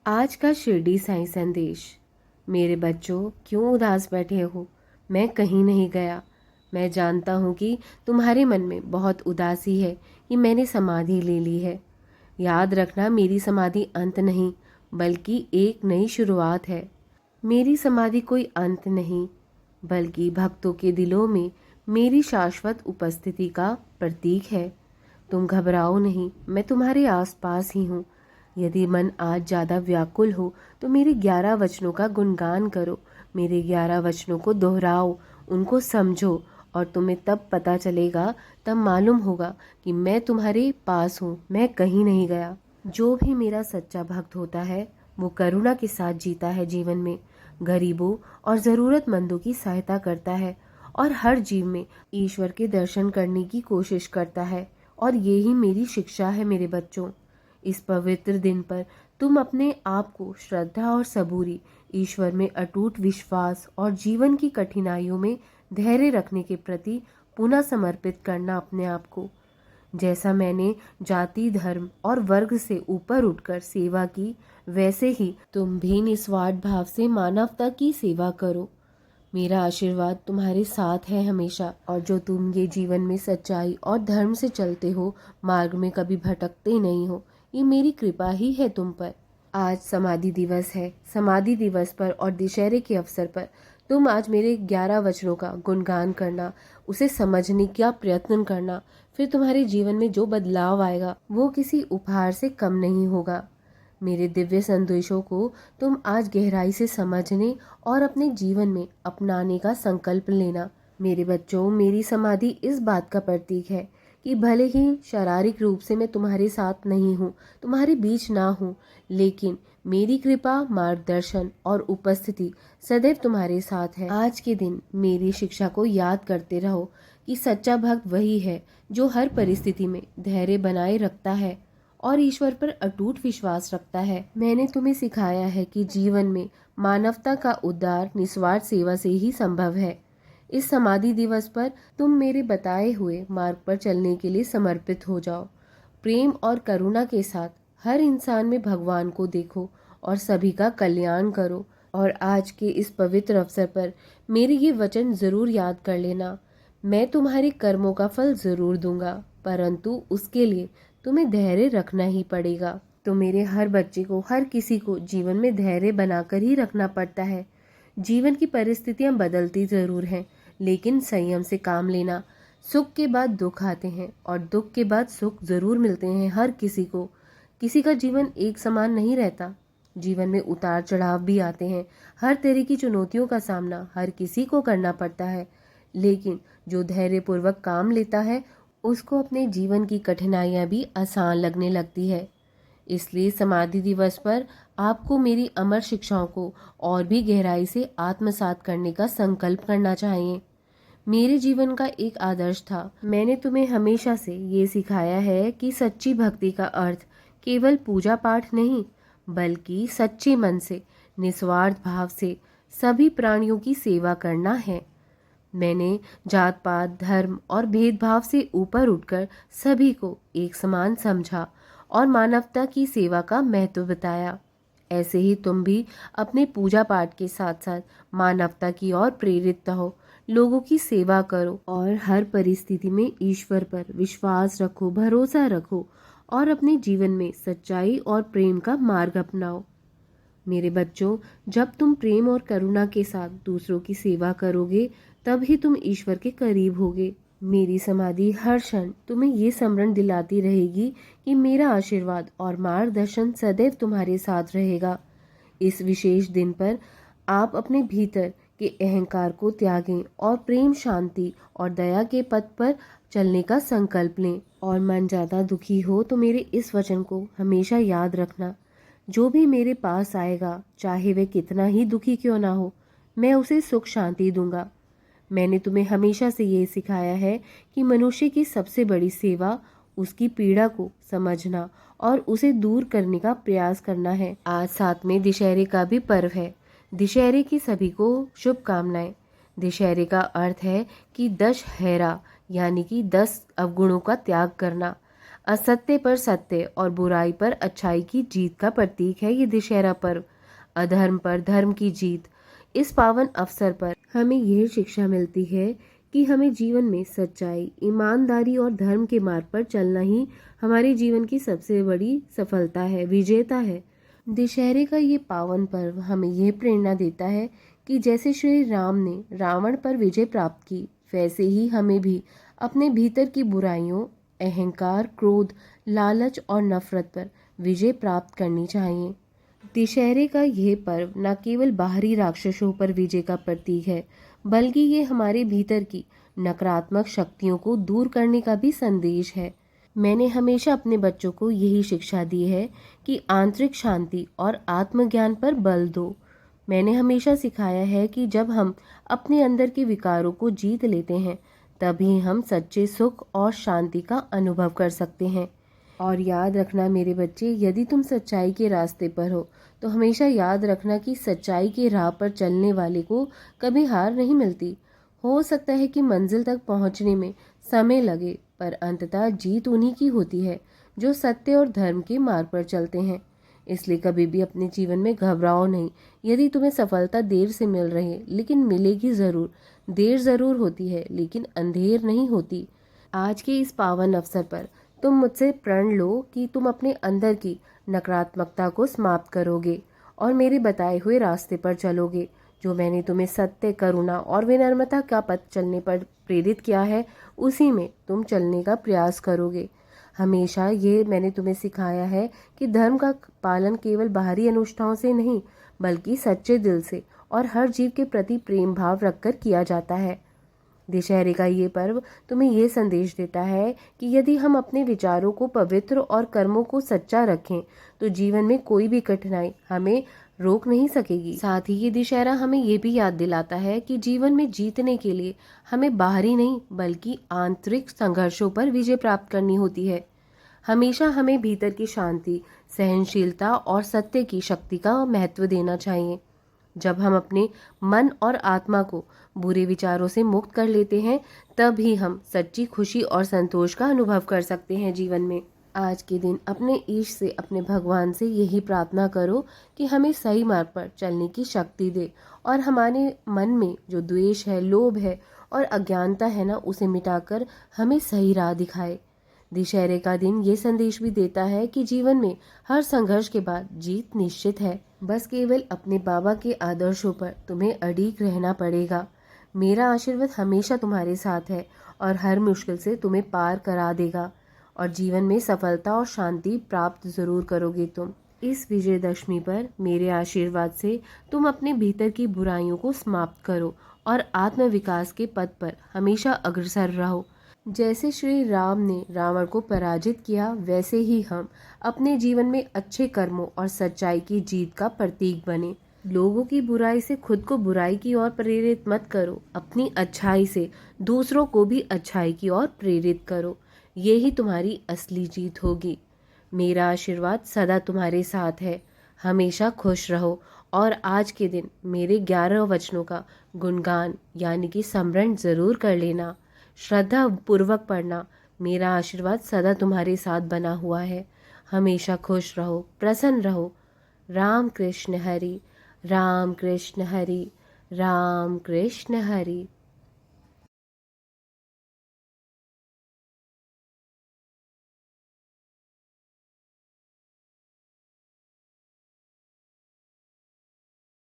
आज का शिरडी साईं संदेश। मेरे बच्चों, क्यों उदास बैठे हो? मैं कहीं नहीं गया। मैं जानता हूँ कि तुम्हारे मन में बहुत उदासी है कि मैंने समाधि ले ली है। याद रखना, मेरी समाधि अंत नहीं बल्कि एक नई शुरुआत है। मेरी समाधि कोई अंत नहीं बल्कि भक्तों के दिलों में मेरी शाश्वत उपस्थिति का प्रतीक है। तुम घबराओ नहीं, मैं तुम्हारे आसपास ही हूँ। यदि मन आज ज़्यादा व्याकुल हो तो मेरे 11 वचनों का गुणगान करो, मेरे 11 वचनों को दोहराओ, उनको समझो और तुम्हें तब पता चलेगा, तब मालूम होगा कि मैं तुम्हारे पास हूँ, मैं कहीं नहीं गया। जो भी मेरा सच्चा भक्त होता है वो करुणा के साथ जीता है जीवन में, गरीबों और ज़रूरतमंदों की सहायता करता है और हर जीव में ईश्वर के दर्शन करने की कोशिश करता है। और यही मेरी शिक्षा है मेरे बच्चों। इस पवित्र दिन पर तुम अपने आप को श्रद्धा और सबूरी, ईश्वर में अटूट विश्वास और जीवन की कठिनाइयों में धैर्य रखने के प्रति पुनः समर्पित करना अपने आप को। जैसा मैंने जाति, धर्म और वर्ग से ऊपर उठकर सेवा की, वैसे ही तुम भी निस्वार्थ भाव से मानवता की सेवा करो। मेरा आशीर्वाद तुम्हारे साथ है हमेशा। और जो तुम ये जीवन में सच्चाई और धर्म से चलते हो, मार्ग में कभी भटकते नहीं हो, ये मेरी कृपा ही है तुम पर। आज समाधि दिवस है। समाधि दिवस पर और दशहरे के अवसर पर तुम आज मेरे 11 वचनों का गुणगान करना, उसे समझने का प्रयत्न करना। फिर तुम्हारे जीवन में जो बदलाव आएगा वो किसी उपहार से कम नहीं होगा। मेरे दिव्य संदेशों को तुम आज गहराई से समझने और अपने जीवन में अपनाने का संकल्प लेना। मेरे बच्चों, मेरी समाधि इस बात का प्रतीक है कि भले ही शारीरिक रूप से मैं तुम्हारे साथ नहीं हूँ, तुम्हारे बीच ना हूँ, लेकिन मेरी कृपा, मार्गदर्शन और उपस्थिति सदैव तुम्हारे साथ है। आज के दिन मेरी शिक्षा को याद करते रहो कि सच्चा भक्त वही है जो हर परिस्थिति में धैर्य बनाए रखता है और ईश्वर पर अटूट विश्वास रखता है। मैंने तुम्हें सिखाया है कि जीवन में मानवता का उद्धार निस्वार्थ सेवा से ही संभव है। इस समाधि दिवस पर तुम मेरे बताए हुए मार्ग पर चलने के लिए समर्पित हो जाओ। प्रेम और करुणा के साथ हर इंसान में भगवान को देखो और सभी का कल्याण करो। और आज के इस पवित्र अवसर पर मेरे ये वचन जरूर याद कर लेना। मैं तुम्हारे कर्मों का फल जरूर दूंगा, परंतु उसके लिए तुम्हें धैर्य रखना ही पड़ेगा। तो मेरे हर बच्चे को, हर किसी को जीवन में धैर्य बनाकर ही रखना पड़ता है। जीवन की परिस्थितियां बदलती जरूर हैं, लेकिन संयम से काम लेना। सुख के बाद दुख आते हैं और दुख के बाद सुख जरूर मिलते हैं हर किसी को। किसी का जीवन एक समान नहीं रहता। जीवन में उतार चढ़ाव भी आते हैं। हर तरह की चुनौतियों का सामना हर किसी को करना पड़ता है, लेकिन जो धैर्यपूर्वक काम लेता है उसको अपने जीवन की कठिनाइयां भी आसान लगने लगती है। इसलिए समाधि दिवस पर आपको मेरी अमर शिक्षाओं को और भी गहराई से आत्मसात करने का संकल्प करना चाहिए। मेरे जीवन का एक आदर्श था। मैंने तुम्हें हमेशा से ये सिखाया है कि सच्ची भक्ति का अर्थ केवल पूजा पाठ नहीं, बल्कि सच्चे मन से, निस्वार्थ भाव से सभी प्राणियों की सेवा करना है। मैंने जात पात, धर्म और भेदभाव से ऊपर उठकर सभी को एक समान समझा और मानवता की सेवा का महत्व बताया। ऐसे ही तुम भी अपने पूजा पाठ के साथ साथ मानवता की ओर प्रेरित रहो, लोगों की सेवा करो और हर परिस्थिति में ईश्वर पर विश्वास रखो, भरोसा रखो और अपने जीवन में सच्चाई और प्रेम का मार्ग अपनाओ। मेरे बच्चों, जब तुम प्रेम और करुणा के साथ दूसरों की सेवा करोगे, तब ही तुम ईश्वर के करीब होगे। मेरी समाधि हर क्षण तुम्हें ये स्मरण दिलाती रहेगी कि मेरा आशीर्वाद और मार्गदर्शन सदैव तुम्हारे साथ रहेगा। इस विशेष दिन पर आप अपने भीतर के अहंकार को त्यागें और प्रेम, शांति और दया के पथ पर चलने का संकल्प लें। और मन ज़्यादा दुखी हो तो मेरे इस वचन को हमेशा याद रखना। जो भी मेरे पास आएगा, चाहे वह कितना ही दुखी क्यों ना हो, मैं उसे सुख शांति दूंगा। मैंने तुम्हें हमेशा से ये सिखाया है कि मनुष्य की सबसे बड़ी सेवा उसकी पीड़ा को समझना और उसे दूर करने का प्रयास करना है। आज साथ में दशहरे का भी पर्व है। दशहरे की सभी को शुभकामनाएं। दशहरे का अर्थ है कि दशहरा, यानी कि 10 अवगुणों का त्याग करना। असत्य पर सत्य और बुराई पर अच्छाई की जीत का प्रतीक है ये दशहरा पर्व। अधर्म पर धर्म की जीत। इस पावन अवसर पर हमें यह शिक्षा मिलती है कि हमें जीवन में सच्चाई, ईमानदारी और धर्म के मार्ग पर चलना ही हमारे जीवन की सबसे बड़ी सफलता है, विजेता है। दशहरे का ये पावन पर्व हमें यह प्रेरणा देता है कि जैसे श्री राम ने रावण पर विजय प्राप्त की, वैसे ही हमें भी अपने भीतर की बुराइयों, अहंकार, क्रोध, लालच और नफरत पर विजय प्राप्त करनी चाहिए। दशहरे का यह पर्व न केवल बाहरी राक्षसों पर विजय का प्रतीक है, बल्कि ये हमारे भीतर की नकारात्मक शक्तियों को दूर करने का भी संदेश है। मैंने हमेशा अपने बच्चों को यही शिक्षा दी है कि आंतरिक शांति और आत्मज्ञान पर बल दो। मैंने हमेशा सिखाया है कि जब हम अपने अंदर के विकारों को जीत लेते हैं, तभी हम सच्चे सुख और शांति का अनुभव कर सकते हैं। और याद रखना मेरे बच्चे, यदि तुम सच्चाई के रास्ते पर हो तो हमेशा याद रखना कि सच्चाई के राह पर चलने वाले को कभी हार नहीं मिलती। हो सकता है कि मंजिल तक पहुंचने में समय लगे, पर अंततः जीत उन्हीं की होती है जो सत्य और धर्म के मार्ग पर चलते हैं। इसलिए कभी भी अपने जीवन में घबराओ नहीं। यदि तुम्हें सफलता देर से मिल रही है, लेकिन मिलेगी ज़रूर। देर ज़रूर होती है, लेकिन अंधेर नहीं होती। आज के इस पावन अवसर पर तुम मुझसे प्रण लो कि तुम अपने अंदर की नकारात्मकता को समाप्त करोगे और मेरे बताए हुए रास्ते पर चलोगे। जो मैंने तुम्हें सत्य, करुणा और विनम्रता का पथ चलने पर प्रेरित किया है, उसी में तुम चलने का प्रयास करोगे। हमेशा ये मैंने तुम्हें सिखाया है कि धर्म का पालन केवल बाहरी अनुष्ठानों से नहीं, बल्कि सच्चे दिल से और हर जीव के प्रति प्रेम भाव रखकर किया जाता है। दशहरे का ये पर्व तुम्हें ये संदेश देता है कि यदि हम अपने विचारों को पवित्र और कर्मों को सच्चा रखें, तो जीवन में कोई भी कठिनाई हमें रोक नहीं सकेगी। साथ ही ये दशहरा हमें ये भी याद दिलाता है कि जीवन में जीतने के लिए हमें बाहरी नहीं, बल्कि आंतरिक संघर्षों पर विजय प्राप्त करनी होती है। हमेशा हमें भीतर की शांति, सहनशीलता और सत्य की शक्ति का महत्व देना चाहिए। जब हम अपने मन और आत्मा को बुरे विचारों से मुक्त कर लेते हैं, तब ही हम सच्ची खुशी और संतोष का अनुभव कर सकते हैं जीवन में। आज के दिन अपने ईश से, अपने भगवान से यही प्रार्थना करो कि हमें सही मार्ग पर चलने की शक्ति दे और हमारे मन में जो द्वेष है, लोभ है और अज्ञानता है ना, उसे मिटाकर हमें सही राह दिखाए। दशहरे का दिन ये संदेश भी देता है कि जीवन में हर संघर्ष के बाद जीत निश्चित है। बस केवल अपने बाबा के आदर्शों पर तुम्हें अडिग रहना पड़ेगा। मेरा आशीर्वाद हमेशा तुम्हारे साथ है और हर मुश्किल से तुम्हें पार करा देगा और जीवन में सफलता और शांति प्राप्त जरूर करोगे तुम। इस विजयदशमी पर मेरे आशीर्वाद से तुम अपने भीतर की बुराइयों को समाप्त करो और आत्मविकास के पथ पर हमेशा अग्रसर रहो। जैसे श्री राम ने रावण को पराजित किया, वैसे ही हम अपने जीवन में अच्छे कर्मों और सच्चाई की जीत का प्रतीक बने। लोगों की बुराई से खुद को बुराई की ओर प्रेरित मत करो, अपनी अच्छाई से दूसरों को भी अच्छाई की ओर प्रेरित करो। यही तुम्हारी असली जीत होगी। मेरा आशीर्वाद सदा तुम्हारे साथ है। हमेशा खुश रहो और आज के दिन मेरे 11 वचनों का गुणगान यानी कि स्मरण जरूर कर लेना। श्रद्धा पूर्वक पढ़ना। मेरा आशीर्वाद सदा तुम्हारे साथ बना हुआ है। हमेशा खुश रहो, प्रसन्न रहो। राम कृष्ण हरि, राम कृष्ण हरि, राम कृष्ण हरि।